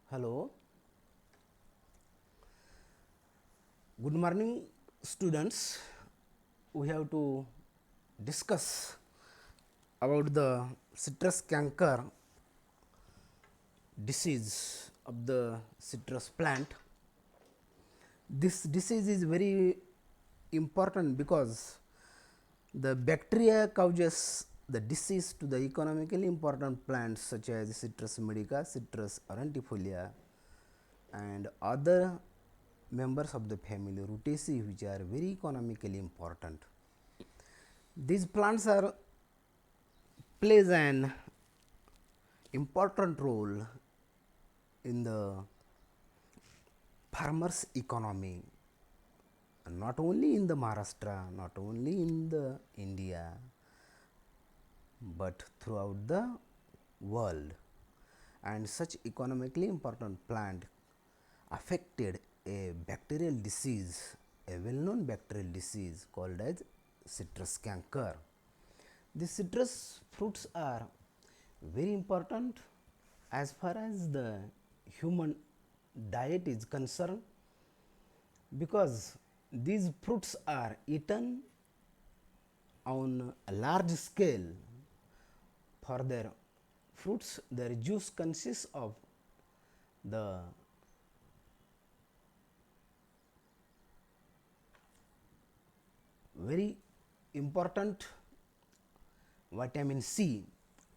Hello, good morning, students. We have to discuss about the citrus canker disease of the citrus plant. This disease is very important because the bacteria causes the disease to the economically important plants such as Citrus medica, Citrus aurantifolia, and other members of the family Rutaceae, which are very economically important. These plants are plays an important role in the farmers economy, not only in the Maharashtra, not only in the India, but throughout the world. And such economically important plant affected a bacterial disease, a well known bacterial disease called as citrus canker. The citrus fruits are very important as far as the human diet is concerned, because these fruits are eaten on a large scale. For their fruits, their juice consists of the very important vitamin C,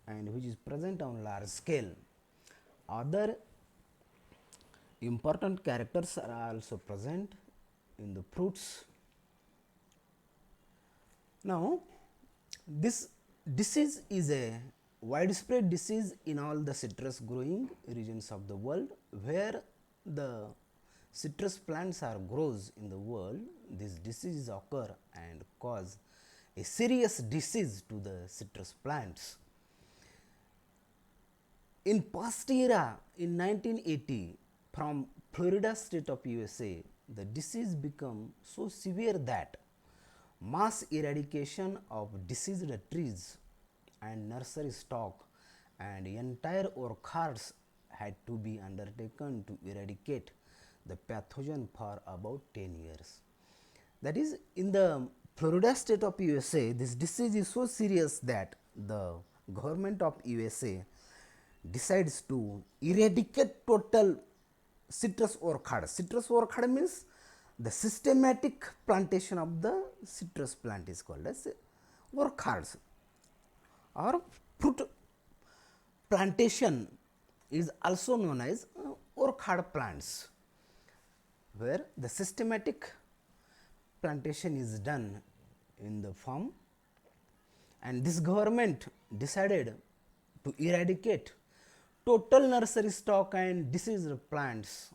and which is present on large scale. Other important characters are also present in the fruits. Now, this disease is a widespread disease in all the citrus growing regions of the world. Where the citrus plants are grows in the world, these diseases occur and cause a serious disease to the citrus plants. In past era, in 1980, from Florida state of USA, the disease became so severe that mass eradication of diseased trees and nursery stock and entire orchards had to be undertaken to eradicate the pathogen for about 10 years. That is, in the Florida state of USA, this disease is so serious that the government of USA decides to eradicate total citrus orchard. Citrus orchard means the systematic plantation of the citrus plant is called as orchards, or fruit plantation is also known as orchard plants, where the systematic plantation is done in the farm, and this government decided to eradicate total nursery stock and diseased plants,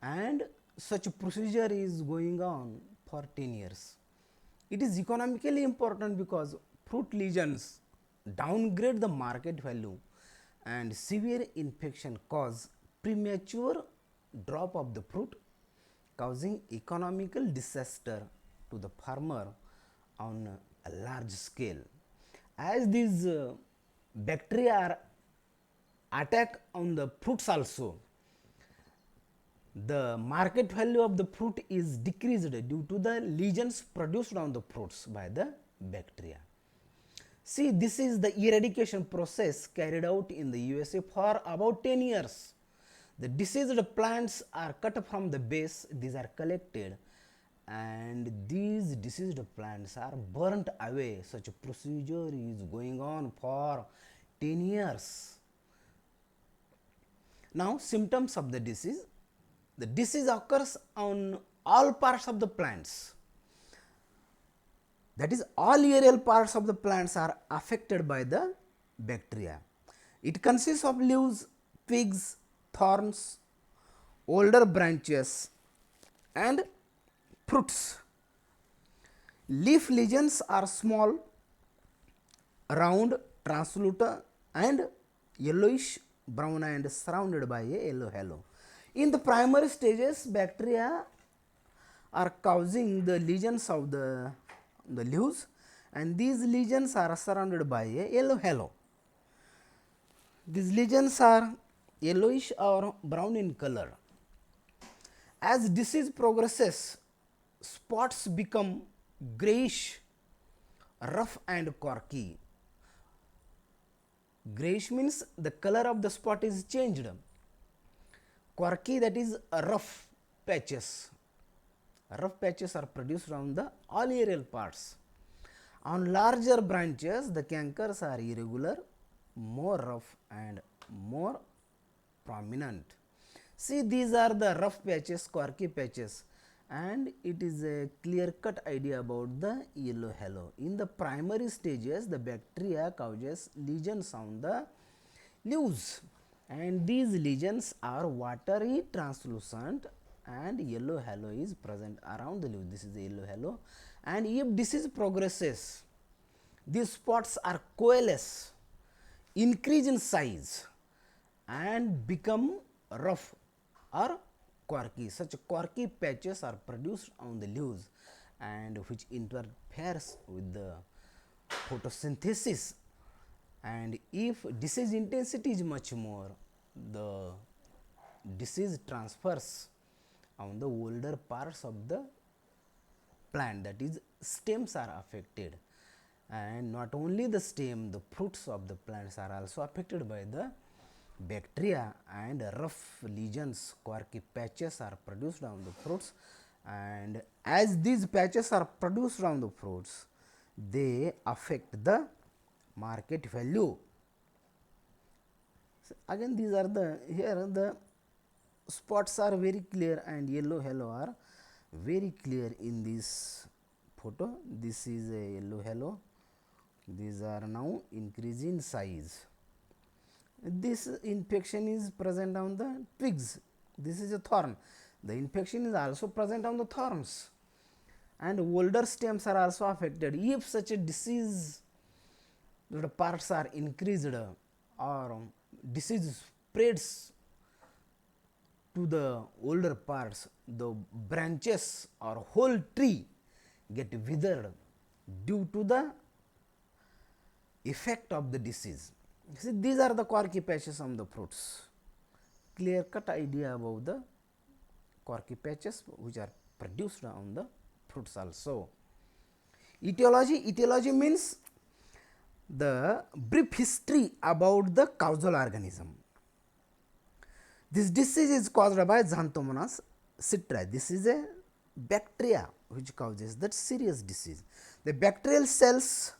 and such procedure is going on for 10 years. It is economically important because fruit lesions downgrade the market value, and severe infection cause premature drop of the fruit, causing economical disaster to the farmer on a large scale. As these bacteria are attack on the fruits also, the market value of the fruit is decreased due to the lesions produced on the fruits by the bacteria. See, this is the eradication process carried out in the USA for about 10 years. The diseased plants are cut from the base, these are collected, and these diseased plants are burnt away. Such a procedure is going on for 10 years. Now, symptoms of the disease. The disease occurs on all parts of the plants. That is, all aerial parts of the plants are affected by the bacteria. It consists of leaves, twigs, thorns, older branches, and fruits. Leaf lesions are small, round, translucent, and yellowish brown and surrounded by a yellow halo. In the primary stages, bacteria are causing the lesions of the leaves, and these lesions are surrounded by a yellow halo. These lesions are yellowish or brown in color. As disease progresses, spots become grayish, rough and corky. Grayish means the color of the spot is changed. Corky, that is rough patches. Rough patches are produced on the all aerial parts. On larger branches, the cankers are irregular, more rough and more prominent. See, these are the rough patches, corky patches, and it is a clear cut idea about the yellow halo. In the primary stages, the bacteria causes lesions on the leaves, and these lesions are watery translucent, and yellow halo is present around the leaf. This is the yellow halo, and if disease progresses, these spots are coalesce, increase in size and become rough or corky. Such corky patches are produced on the leaves and which interferes with the photosynthesis, and if disease intensity is much more, the disease transfers on the older parts of the plant, that is stems are affected, and not only the stem, the fruits of the plants are also affected by the bacteria, and rough lesions, corky patches are produced on the fruits, and as these patches are produced on the fruits, they affect the market value. So again, these are the, here the spots are very clear and yellow halo are very clear in this photo. This is a yellow halo, these are now increasing in size. This infection is present on the twigs, this is a thorn, the infection is also present on the thorns, and older stems are also affected. If such a disease, the parts are increased or disease spreads to the older parts, the branches or whole tree get withered due to the effect of the disease. See, these are the corky patches on the fruits. Clear cut idea about the corky patches which are produced on the fruits also. Etiology, etiology means the brief history about the causal organism. This disease is caused by Xanthomonas citriae. This is a bacteria which causes that serious disease. The bacterial cells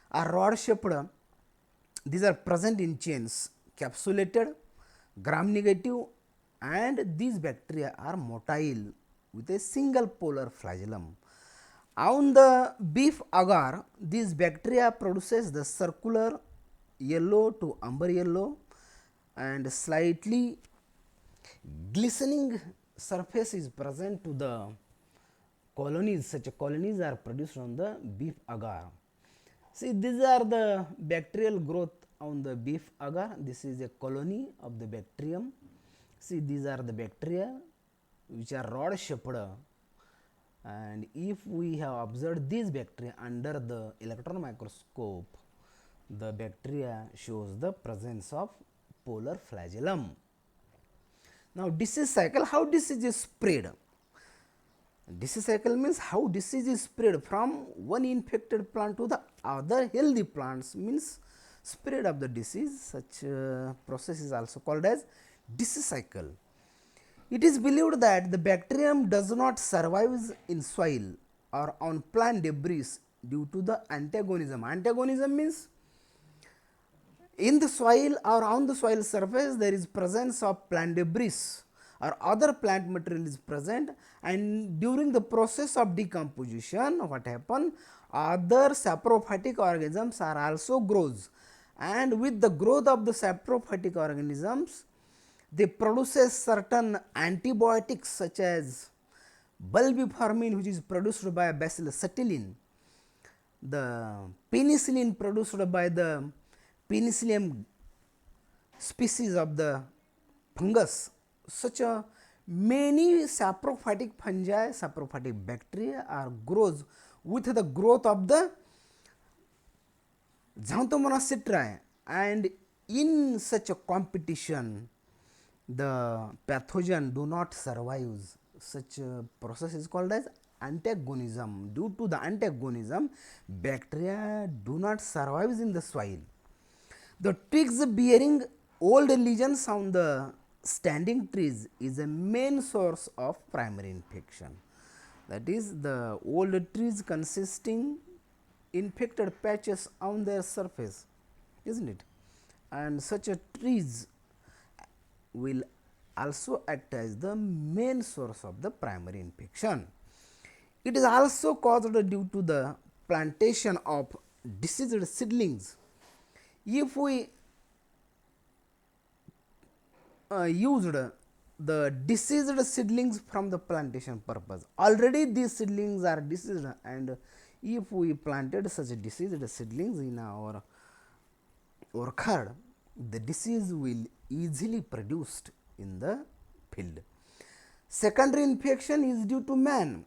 are rod shaped. These are present in chains, capsulated, gram negative, and these bacteria are motile with a single polar flagellum. On the beef agar, these bacteria produces the circular yellow to umber yellow and slightly glistening surface is present to the colonies. Such colonies are produced on the beef agar. See, these are the bacterial growth on the beef agar. This is a colony of the bacterium. See, these are the bacteria which are rod shaped, and if we have observed these bacteria under the electron microscope, the bacteria shows the presence of polar flagellum. Now, disease cycle, how disease is spread? Disease cycle means how disease is spread from one infected plant to the other healthy plants, means spread of the disease. Such process is also called as disease cycle. It is believed that the bacterium does not survive in soil or on plant debris due to the antagonism. Antagonism means in the soil or on the soil surface there is presence of plant debris or other plant material is present, and during the process of decomposition what happen, other saprophytic organisms are also grows, and with the growth of the saprophytic organisms they produces certain antibiotics such as bulbiformin, which is produced by Bacillus subtilis, the penicillin produced by the Penicillium species of the fungus. Such a many saprophytic fungi, saprophytic bacteria are grows with the growth of the Xanthomonas citriae, and in such a competition the pathogen do not survive. Such a process is called as antagonism. Due to the antagonism, bacteria do not survive in the soil. The twigs bearing old lesions on the standing trees is a main source of primary infection. That is, the old trees consisting infected patches on their surface, isn't it? And such a trees will also act as the main source of the primary infection. It is also caused due to the plantation of diseased seedlings. If we used the diseased seedlings from the plantation purpose, already these seedlings are diseased, and if we planted such diseased seedlings in our orchard, the disease will easily produced in the field. Secondary infection is due to man,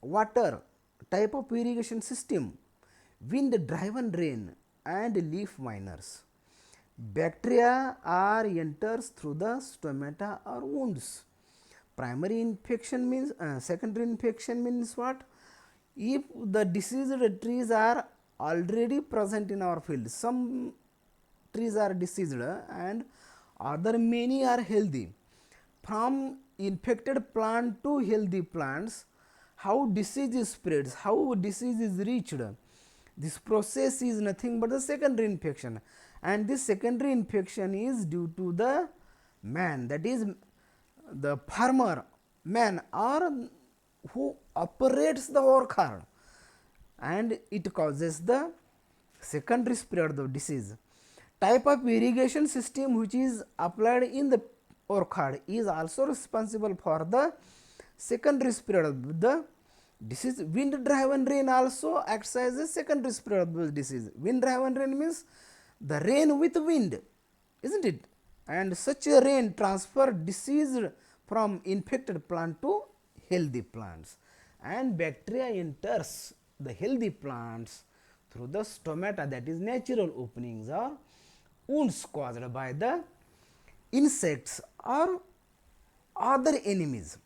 water, type of irrigation system, wind driven rain, and leaf miners. Bacteria are enters through the stomata or wounds. Primary infection means secondary infection means what? If the diseased trees are already present in our field, some trees are diseased and other many are healthy. From infected plant to healthy plants, how disease is spreads, how disease is reached, this process is nothing but the secondary infection, and this secondary infection is due to the man, that is the farmer man or who operates the orchard, and it causes the secondary spread of disease. Type of irrigation system which is applied in the orchard is also responsible for the secondary spread of the disease. Wind driven rain also acts as a secondary spread of the disease. Wind driven rain means the rain with wind, isn't it? And such a rain transfer disease from infected plant to healthy plants, and bacteria enters the healthy plants through the stomata, that is natural openings or wounds caused by the insects or other enemies.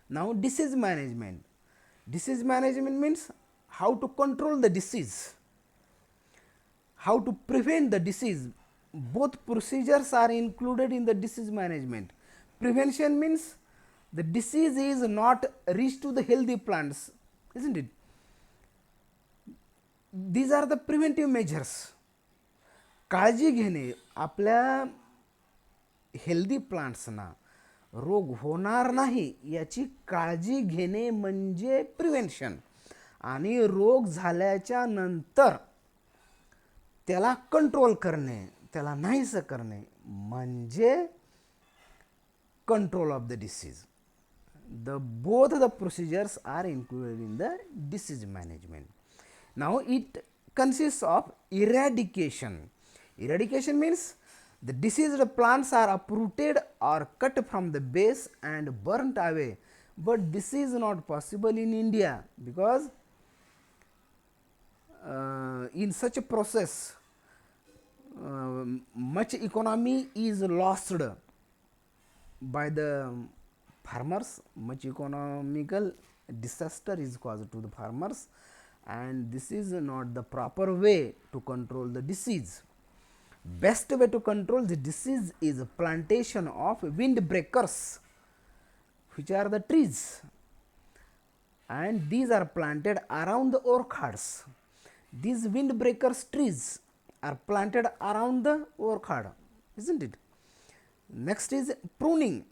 Now, disease management. Disease management means how to control the disease, how to prevent the disease. Both procedures are included in the disease management. Prevention means the disease is not reached to the healthy plants, isn't it? These are the preventive measures. काळजी घेणे, आपल्या healthy प्लांट्सना रोग होणार नाही याची काळजी घेणे म्हणजे प्रिव्हेन्शन, आणि रोग झाल्याच्या नंतर त्याला कंट्रोल करणे, त्याला नाहीसं करणे म्हणजे control of the disease. The both the procedures are included in the disease management. Now it consists of eradication. Eradication means the diseased plants are uprooted or cut from the base and burnt away, but this is not possible in India because in such a process much economy is lost by the farmers, much economical disaster is caused to the farmers, and this is not the proper way to control the disease. Best way to control the disease is plantation of windbreakers, which are the trees, and these are planted around the orchards. These windbreakers trees are planted around the orchard, isn't it? Next is pruning.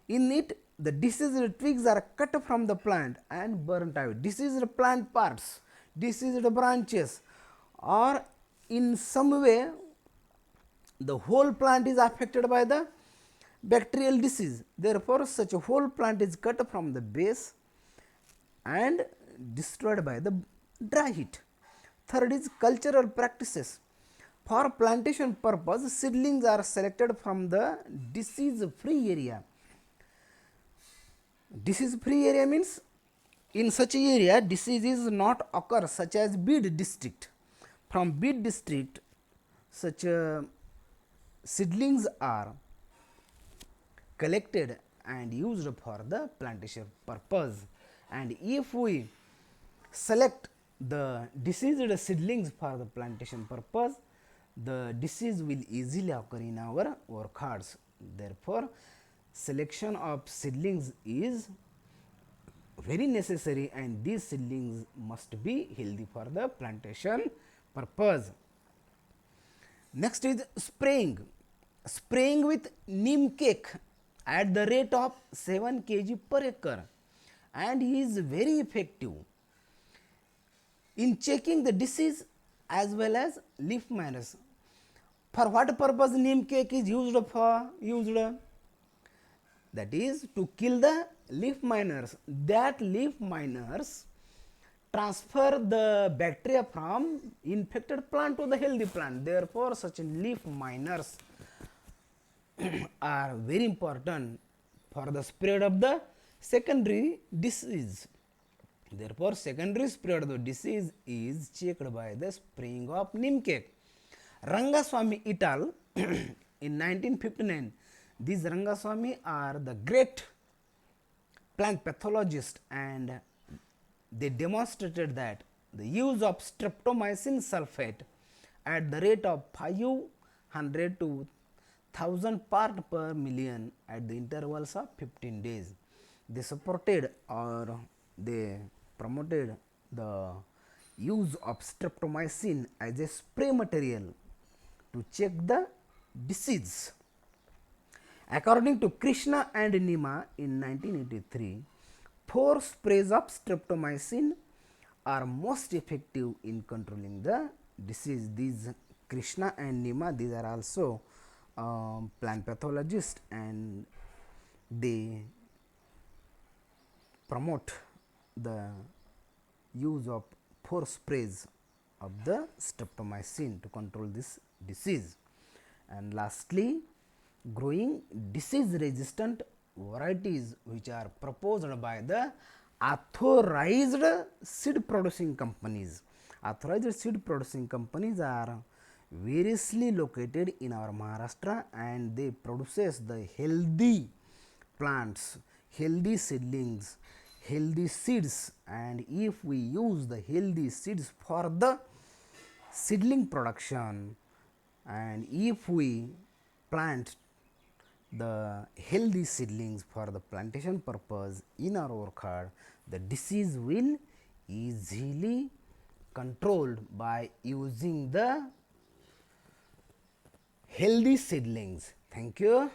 In it, the diseased twigs are cut from the plant and burnt away. Diseased plant parts, diseased branches, or in some way the whole plant is affected by the bacterial disease. Therefore, such a whole plant is cut from the base and destroyed by the dry heat. Third is cultural practices. For plantation purpose, seedlings are selected from the disease free area. Disease free area means in such area diseases not occur, such as Bid district. From Bid district, such seedlings are collected and used for the plantation purpose. And if we select the diseased seedlings for the plantation purpose, the disease will easily occur in our orchards. Therefore, selection of seedlings is very necessary, and these seedlings must be healthy for the plantation purpose. Next is spraying. Spraying with neem cake at the rate of 7 kg per acre, and is very effective in checking the disease as well as leaf miners. For what purpose neem cake is used for? That is to kill the leaf miners. That leaf miners transfer the bacteria from infected plant to the healthy plant. Therefore, such leaf miners are very important for the spread of the secondary disease. Therefore, secondary spread of the disease is checked by the spraying of neem cake. Rangaswamy et al. In 1959, these Rangaswamy are the great plant pathologist, and they demonstrated that the use of streptomycin sulfate at the rate of 500 to 1000 part per million at the intervals of 15 days. They supported or they promoted the use of streptomycin as a spray material to check the disease. According to Krishna and Nima in 1983, 4 sprays of streptomycin are most effective in controlling the disease. These Krishna and Nima, these are also plant pathologists, and they promote the use of 4 sprays of the streptomycin to control this disease. And lastly, growing disease resistant varieties which are proposed by the authorized seed producing companies. Authorized seed producing companies are variously located in our Maharashtra, and they produces the healthy plants, healthy seedlings, healthy seeds. And if we use the healthy seeds for the seedling production, and if we plant the healthy seedlings for the plantation purpose in our orchard, the disease will easily controlled by using the healthy seedlings. Thank you.